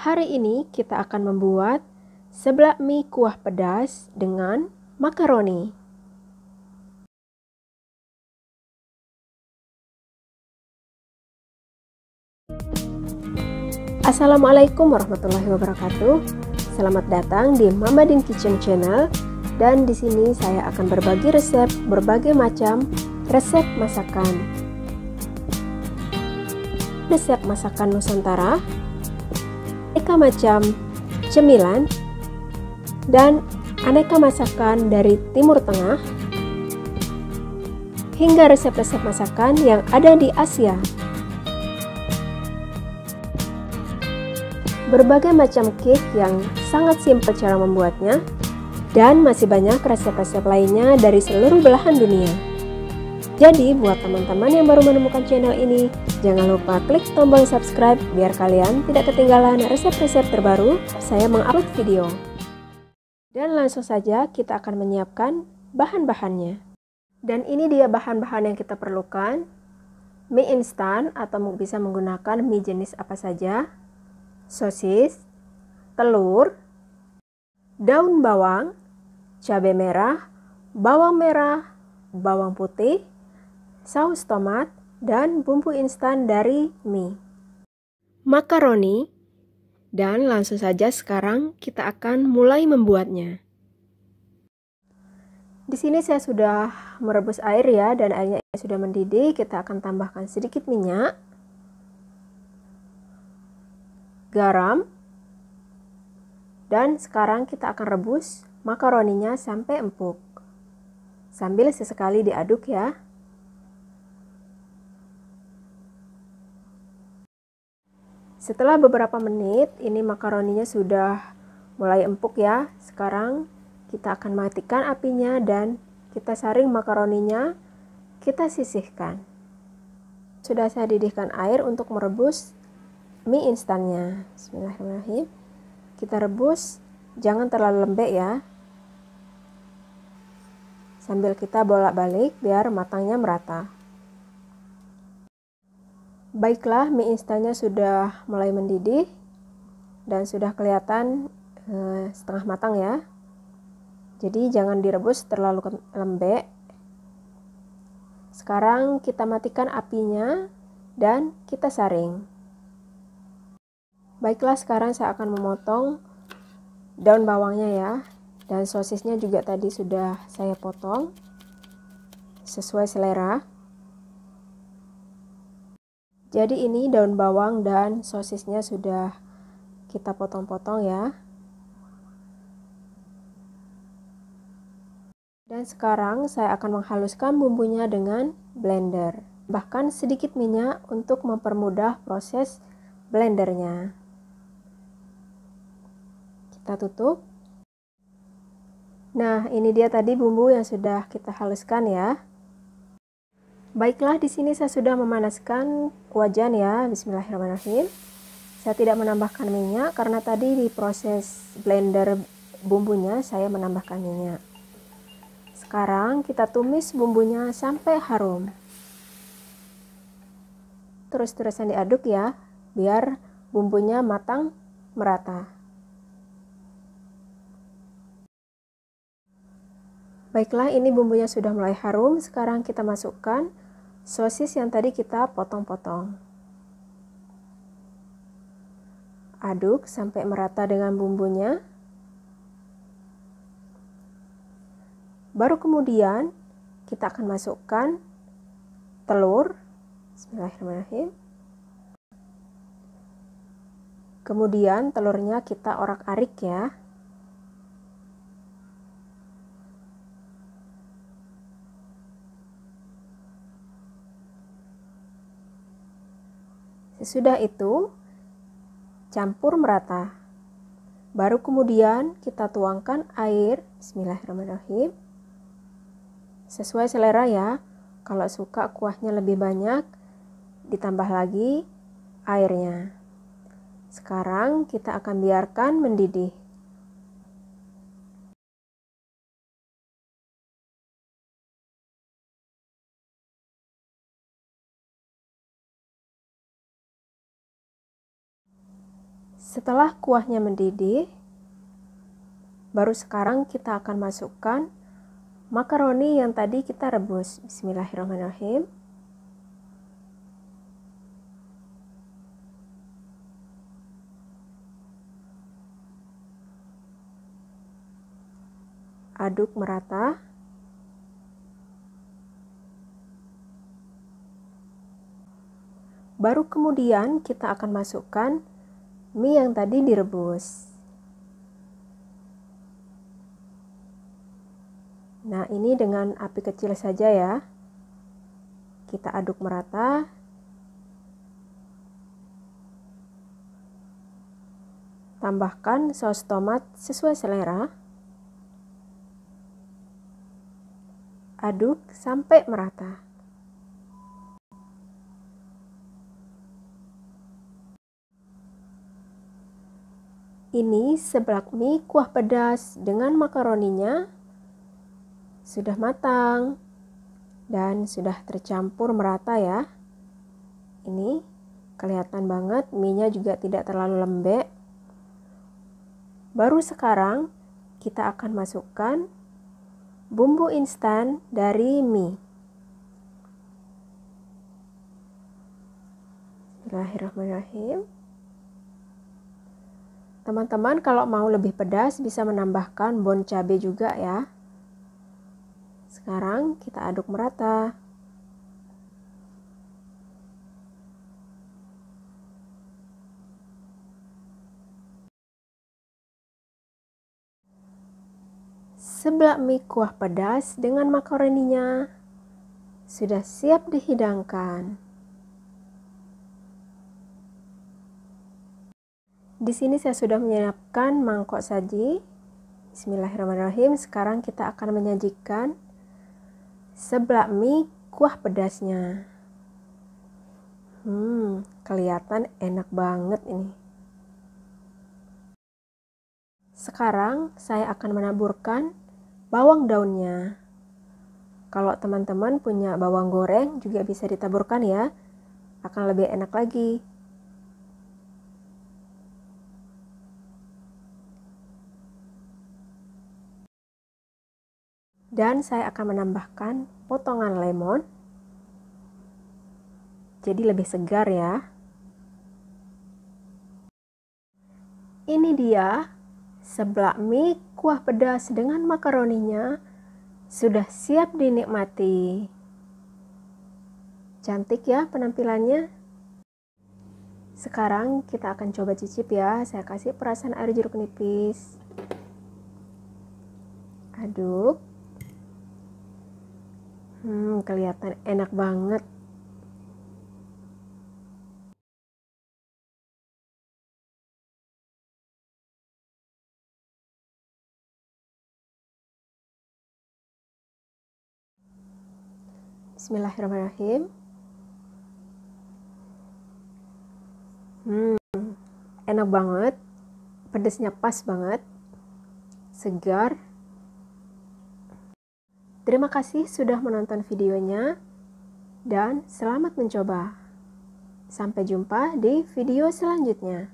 Hari ini kita akan membuat seblak mie kuah pedas dengan makaroni. Assalamualaikum warahmatullahi wabarakatuh. Selamat datang di Mamadin Kitchen Channel, dan di sini saya akan berbagi resep berbagai macam resep masakan. Resep masakan Nusantara, aneka macam cemilan, dan aneka masakan dari Timur Tengah, hingga resep-resep masakan yang ada di Asia. Berbagai macam cake yang sangat simpel cara membuatnya, dan masih banyak resep-resep lainnya dari seluruh belahan dunia. Jadi buat teman-teman yang baru menemukan channel ini, jangan lupa klik tombol subscribe biar kalian tidak ketinggalan resep-resep terbaru saya mengupload video. Dan langsung saja kita akan menyiapkan bahan-bahannya. Dan ini dia bahan-bahan yang kita perlukan. Mie instan atau bisa menggunakan mie jenis apa saja, sosis, telur, daun bawang, cabai merah, bawang putih, saus tomat, dan bumbu instan dari mie, makaroni, dan langsung saja sekarang kita akan mulai membuatnya. Di sini saya sudah merebus air ya, dan airnya sudah mendidih. Kita akan tambahkan sedikit minyak, garam, dan sekarang kita akan rebus makaroninya sampai empuk. Sambil sesekali diaduk ya. Setelah beberapa menit, ini makaroninya sudah mulai empuk ya. Sekarang kita akan matikan apinya dan kita saring makaroninya, kita sisihkan. Sudah saya didihkan air untuk merebus mie instannya. Bismillahirrahmanirrahim. Kita rebus, jangan terlalu lembek ya. Sambil kita bolak-balik biar matangnya merata. Baiklah, mie instannya sudah mulai mendidih dan sudah kelihatan setengah matang ya. Jadi jangan direbus terlalu lembek. Sekarang kita matikan apinya dan kita saring. Baiklah, sekarang saya akan memotong daun bawangnya ya. Dan sosisnya juga tadi sudah saya potong sesuai selera. Jadi ini daun bawang dan sosisnya sudah kita potong-potong ya. Dan sekarang saya akan menghaluskan bumbunya dengan blender. Bahkan sedikit minyak untuk mempermudah proses blendernya. Kita tutup. Nah, ini dia tadi bumbu yang sudah kita haluskan ya. Baiklah, di sini saya sudah memanaskan wajan ya. Bismillahirrahmanirrahim. Saya tidak menambahkan minyak karena tadi di proses blender bumbunya saya menambahkan minyak. Sekarang kita tumis bumbunya sampai harum. Terus-terusan diaduk ya, biar bumbunya matang merata. Baiklah, ini bumbunya sudah mulai harum. Sekarang kita masukkan sosis yang tadi kita potong-potong. Aduk sampai merata dengan bumbunya. Baru kemudian kita akan masukkan telur. Bismillahirrahmanirrahim. Kemudian telurnya kita orak-arik ya. Sesudah itu, campur merata. Baru kemudian kita tuangkan air. Bismillahirrahmanirrahim. Sesuai selera ya. Kalau suka kuahnya lebih banyak, ditambah lagi airnya. Sekarang kita akan biarkan mendidih. Setelah kuahnya mendidih, baru sekarang kita akan masukkan makaroni yang tadi kita rebus. Bismillahirrahmanirrahim. Aduk merata. Baru kemudian kita akan masukkan mie yang tadi direbus. Nah, ini dengan api kecil saja ya. Kita aduk merata. Tambahkan saus tomat sesuai selera. Aduk sampai merata. Ini seblak mie kuah pedas dengan makaroninya sudah matang dan sudah tercampur merata ya. Ini kelihatan banget mie-nya juga tidak terlalu lembek. Baru sekarang kita akan masukkan bumbu instan dari mie. Bismillahirrahmanirrahim. Teman-teman kalau mau lebih pedas bisa menambahkan bon cabai juga ya. Sekarang kita aduk merata. Seblak mie kuah pedas dengan makaroninya sudah siap dihidangkan. Di sini saya sudah menyiapkan mangkok saji. Bismillahirrahmanirrahim. Sekarang kita akan menyajikan seblak mie kuah pedasnya. Kelihatan enak banget ini. Sekarang saya akan menaburkan bawang daunnya. Kalau teman-teman punya bawang goreng juga bisa ditaburkan ya. Akan lebih enak lagi. Dan saya akan menambahkan potongan lemon. Jadi lebih segar ya. Ini dia seblak mie kuah pedas dengan makaroninya sudah siap dinikmati. Cantik ya penampilannya. Sekarang kita akan coba cicip ya. Saya kasih perasan air jeruk nipis. Aduk. Kelihatan enak banget. Bismillahirrahmanirrahim. Enak banget. Pedasnya pas banget. Segar. Terima kasih sudah menonton videonya dan selamat mencoba. Sampai jumpa di video selanjutnya.